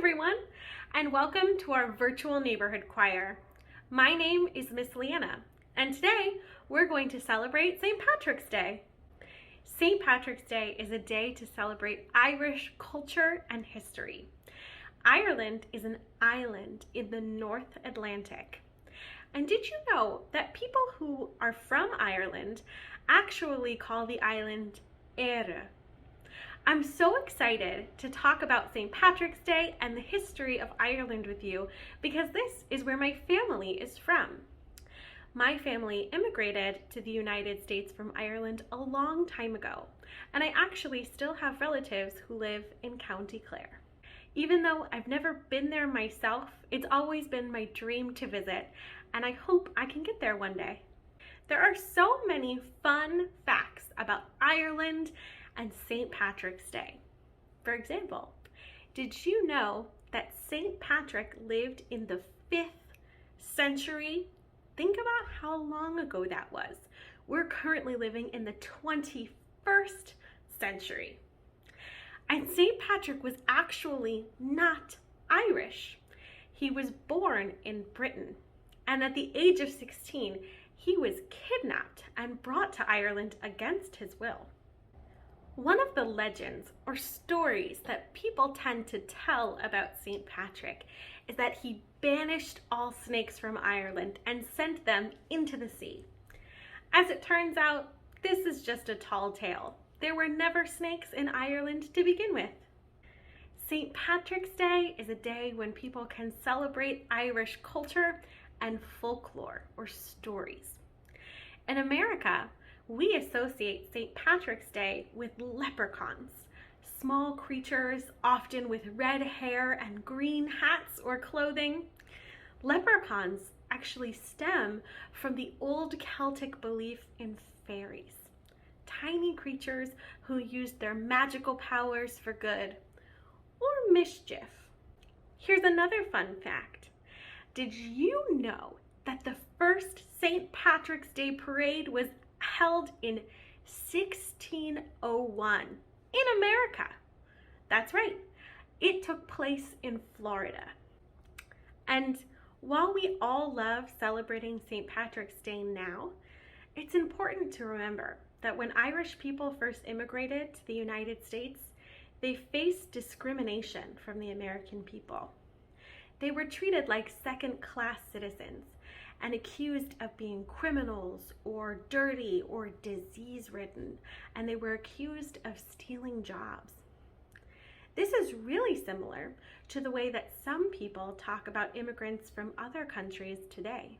everyone, and welcome to our virtual neighborhood choir. My name is Miss Lianna, and today we're going to celebrate St. Patrick's Day. St. Patrick's Day is a day to celebrate Irish culture and history. Ireland is an island in the North Atlantic. And did you know that people who are from Ireland actually call the island Éire? I'm so excited to talk about St. Patrick's Day and the history of Ireland with you because this is where my family is from. My family immigrated to the United States from Ireland a long time ago, and I actually still have relatives who live in County Clare. Even though I've never been there myself, it's always been my dream to visit, and I hope I can get there one day. There are so many fun facts about Ireland and St. Patrick's Day. For example, did you know that St. Patrick lived in the 5th century? Think about how long ago that was. We're currently living in the 21st century. And St. Patrick was actually not Irish. He was born in Britain, and at the age of 16, he was kidnapped and brought to Ireland against his will. One of the legends or stories that people tend to tell about St. Patrick is that he banished all snakes from Ireland and sent them into the sea. As it turns out, this is just a tall tale. There were never snakes in Ireland to begin with. St. Patrick's Day is a day when people can celebrate Irish culture and folklore or stories. In America, we associate St. Patrick's Day with leprechauns, small creatures often with red hair and green hats or clothing. Leprechauns actually stem from the old Celtic belief in fairies, tiny creatures who used their magical powers for good or mischief. Here's another fun fact. Did you know that the first St. Patrick's Day parade was held in 1601 in America? That's right, it took place in Florida. And while we all love celebrating St. Patrick's Day now, it's important to remember that when Irish people first immigrated to the United States, they faced discrimination from the American people. They were treated like second-class citizens and accused of being criminals or dirty or disease-ridden, and they were accused of stealing jobs. This is really similar to the way that some people talk about immigrants from other countries today.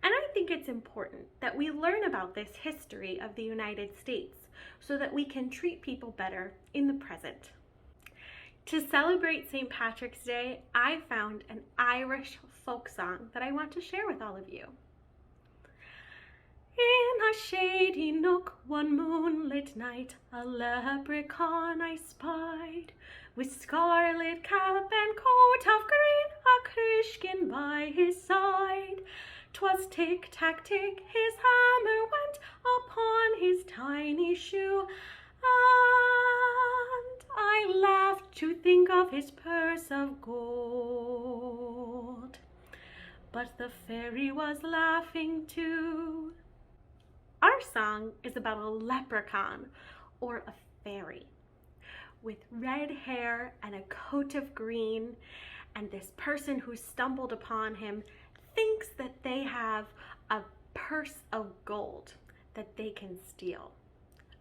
And I think it's important that we learn about this history of the United States so that we can treat people better in the present. To celebrate St. Patrick's Day, I found an Irish folk song that I want to share with all of you. In a shady nook one moonlit night, a leprechaun I spied, with scarlet cap and coat of green, a Christian by his side. 'Twas tick-tack-tick, his hammer went upon his tiny shoe, and I laughed to think of his purse of gold. But the fairy was laughing too. Our song is about a leprechaun, or a fairy, with red hair and a coat of green, and this person who stumbled upon him thinks that they have a purse of gold that they can steal.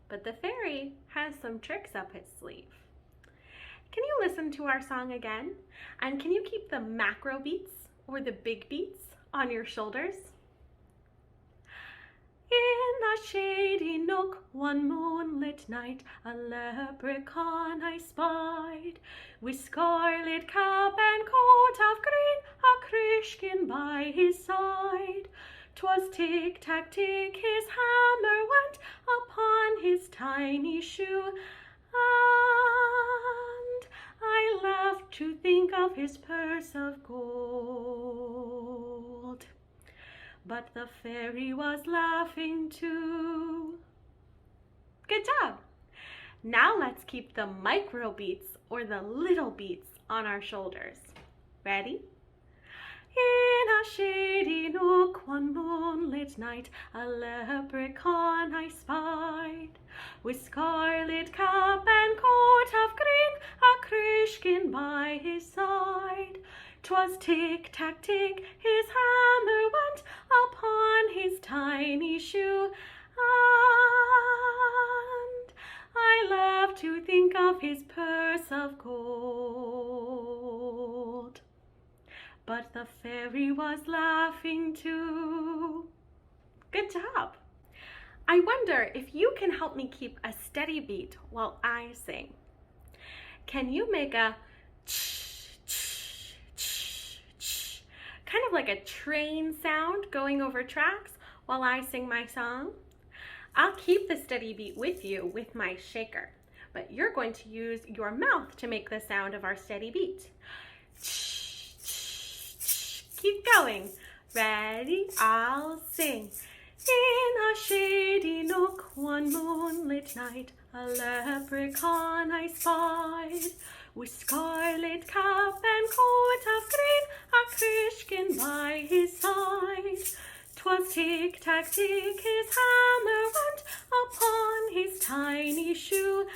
But the fairy has some tricks up his sleeve. Can you listen to our song again? And can you keep the macro beats or the big beats on your shoulders? In a shady nook one moonlit night, a leprechaun I spied, with scarlet cap and coat of green, a Christian by his side. 'Twas tick-tack-tick, his hammer went upon his tiny shoe, and I laughed to think of his purse of gold. But the fairy was laughing too. Good job! Now let's keep the micro beats or the little beats on our shoulders. Ready? In a shady nook one moonlit night, a leprechaun I spied, with scarlet cap and coat of green, a Christian by his side. 'Twas tick-tack-tick, his hammer went upon his tiny shoe, and I love to think of his purse of gold. But the fairy was laughing too. Good job. I wonder if you can help me keep a steady beat while I sing. Can you make a kind of like a train sound going over tracks while I sing my song? I'll keep the steady beat with you with my shaker, but you're going to use your mouth to make the sound of our steady beat. Keep going. Ready? I'll sing. In a shady nook one moonlit night, a leprechaun I spied, with scarlet cap and coat of green, a Christian by his side. 'Twas tick-tack-tick, his hammer went upon his tiny shoe, and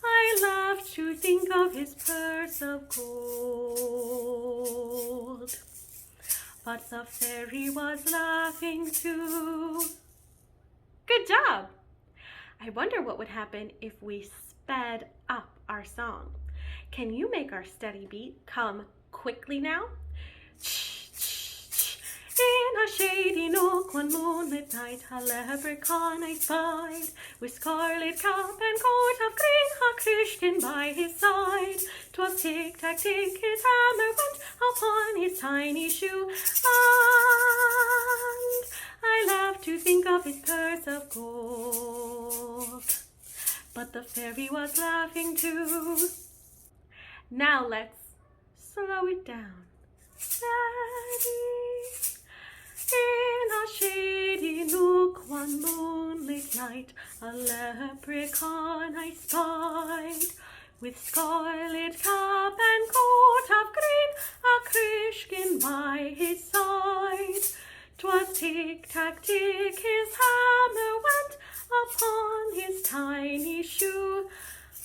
I love to think of his purse of gold. But the fairy was laughing too. Good job! I wonder what would happen if we sped up our song. Can you make our steady beat come quickly now? In a shady nook one moonlit night, a leprechaun I spied, with scarlet cap and coat of green, a Christian by his side. 'Twas tick-tack-tick, his hammer went upon his tiny shoe, and I love to think of his purse of gold. But the fairy was laughing too. Now let's slow it down. Steady. In a shady nook one moonlit night, a leprechaun I spied, with scarlet cap and coat of green, a Christian by his side. 'Twas tick-tack-tick, his hammer went upon his tiny shoe,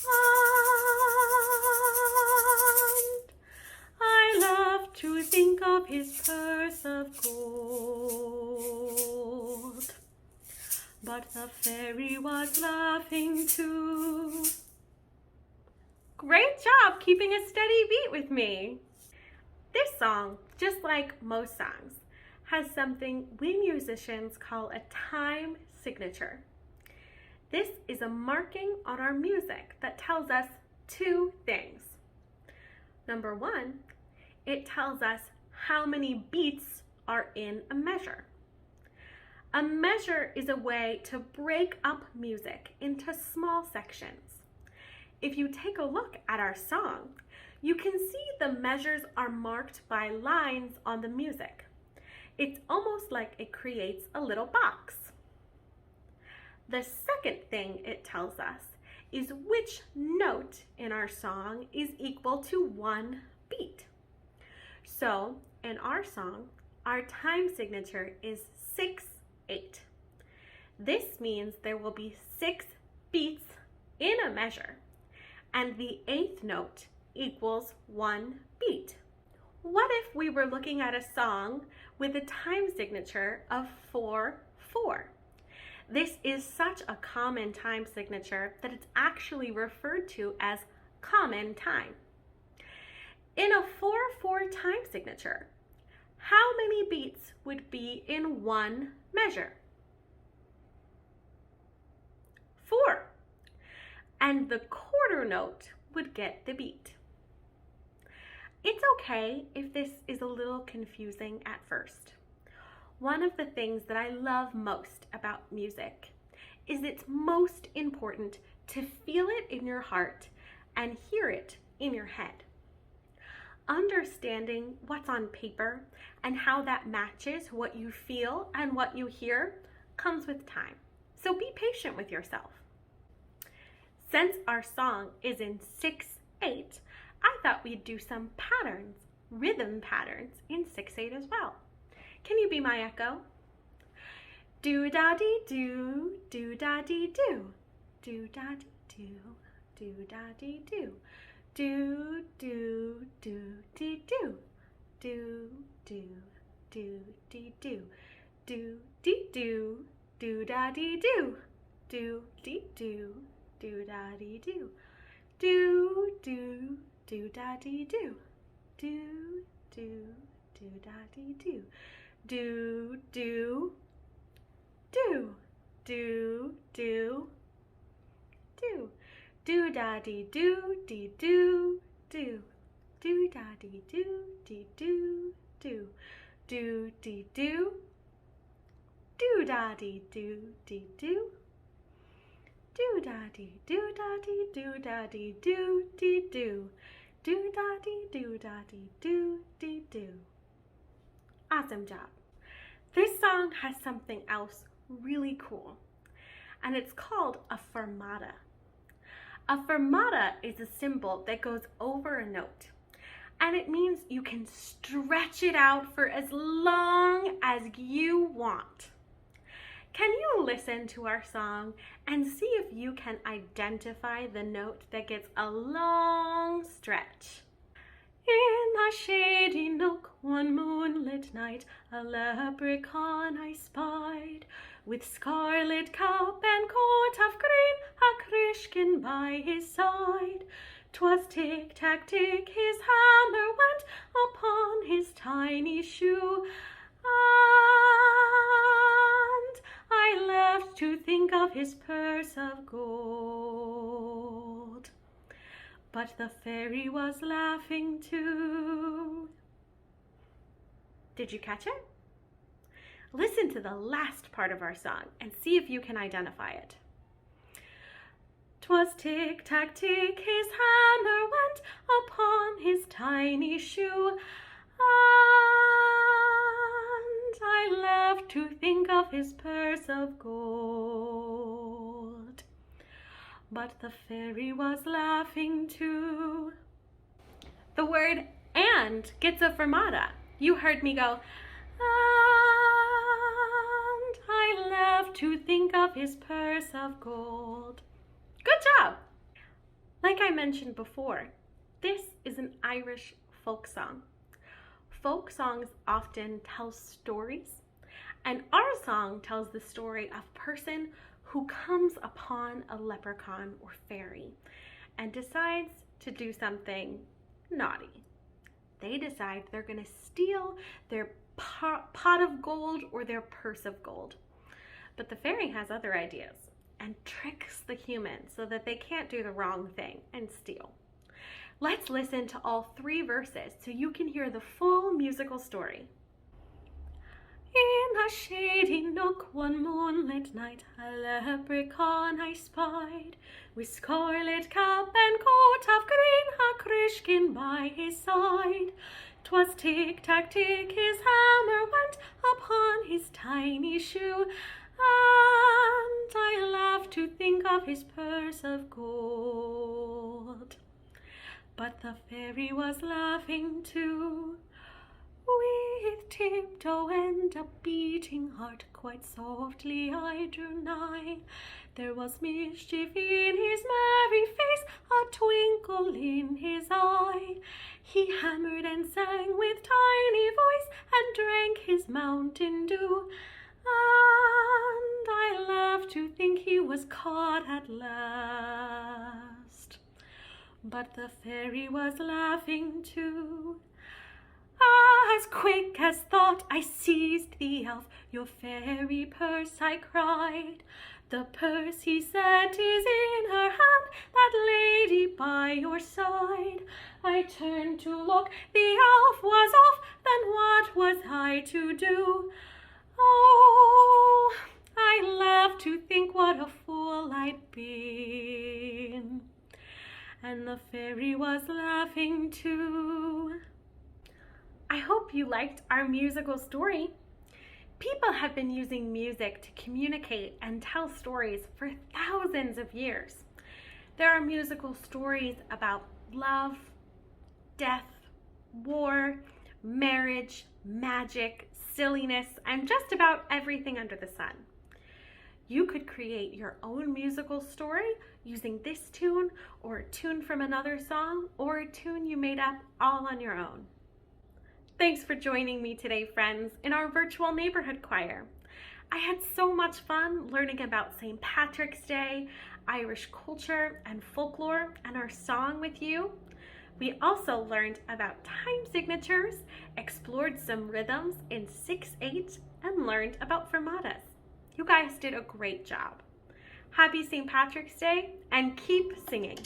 and I love to think of his purse of gold. But the fairy was laughing too. Great job keeping a steady beat with me. This song, just like most songs, has something we musicians call a time signature. This is a marking on our music that tells us two things. Number one, it tells us how many beats are in a measure. A measure is a way to break up music into small sections. If you take a look at our song, you can see the measures are marked by lines on the music. It's almost like it creates a little box. The second thing it tells us is which note in our song is equal to one beat. So in our song, our time signature is 6/8. This means there will be 6 beats in a measure, and the 8th note equals 1 beat. What if we were looking at a song with a time signature of 4/4? This is such a common time signature that it's actually referred to as common time. In a 4/4 time signature, how many beats would be in one measure? 4. And the quarter note would get the beat. It's okay if this is a little confusing at first. One of the things that I love most about music is it's most important to feel it in your heart and hear it in your head. Understanding what's on paper and how that matches what you feel and what you hear comes with time. So be patient with yourself. Since our song is in 6/8, I thought we'd do some patterns, rhythm patterns in 6/8 as well. Can you be my echo? Do-da-dee-do, do-da-dee-do, do-da-dee-do, do-da-dee-do, do-do-do-dee-do, do-do-do-dee-do, do-dee-do, do-da-dee-do, do-dee-do, do-da-dee-do, do-do, do-da-dee-do, do-do, do-da-dee-do, do-do, do, do, do, do, do da dee do dee do do, do da dee do dee do do, do dee do, do da dee do dee do, do da dee do da dee do da dee do dee do, do da dee do da dee do dee do. Awesome job. This song has something else really cool, and it's called a fermata. A fermata is a symbol that goes over a note, and it means you can stretch it out for as long as you want. Can you listen to our song and see if you can identify the note that gets a long stretch? In a shady nook one moonlit night, a leprechaun I spied, with scarlet cap and coat of green, a Christian by his side. 'Twas tick-tack-tick, his hammer went upon his tiny shoe, and I laughed to think of his purse of gold. But the fairy was laughing too. Did you catch it? Listen to the last part of our song and see if you can identify it. 'Twas tick-tack-tick, his hammer went upon his tiny shoe, and I laughed to think of his purse of gold. But the fairy was laughing too. The word "and" gets a fermata. You heard me go, and I laughed to think of his purse of gold. Good job! Like I mentioned before, this is an Irish folk song. Folk songs often tell stories, and our song tells the story of a person who comes upon a leprechaun or fairy and decides to do something naughty. They decide they're going to steal their pot of gold or their purse of gold. But the fairy has other ideas and tricks the human so that they can't do the wrong thing and steal. Let's listen to all 3 verses so you can hear the full musical story. In a shady nook one moonlit night, a leprechaun I spied, with scarlet cap and coat of green, a Christian by his side. 'Twas tick-tack-tick, his hammer went upon his tiny shoe, and I laughed to think of his purse of gold. But the fairy was laughing too. With tiptoe and a beating heart, quite softly I drew nigh. There was mischief in his merry face, a twinkle in his eye. He hammered and sang with tiny voice, and drank his mountain dew, and I laughed to think he was caught at last. But the fairy was laughing too. As quick as thought I seized the elf, your fairy purse, I cried. The purse, he said, is in her hand, that lady by your side. I turned to look, the elf was off, then what was I to do? Oh, I laughed to think what a fool I'd been. And the fairy was laughing too. I hope you liked our musical story. People have been using music to communicate and tell stories for thousands of years. There are musical stories about love, death, war, marriage, magic, silliness, and just about everything under the sun. You could create your own musical story using this tune, or a tune from another song, or a tune you made up all on your own. Thanks for joining me today, friends, in our virtual neighborhood choir. I had so much fun learning about St. Patrick's Day, Irish culture and folklore, and our song with you. We also learned about time signatures, explored some rhythms in 6/8, and learned about fermatas. You guys did a great job. Happy St. Patrick's Day, and keep singing.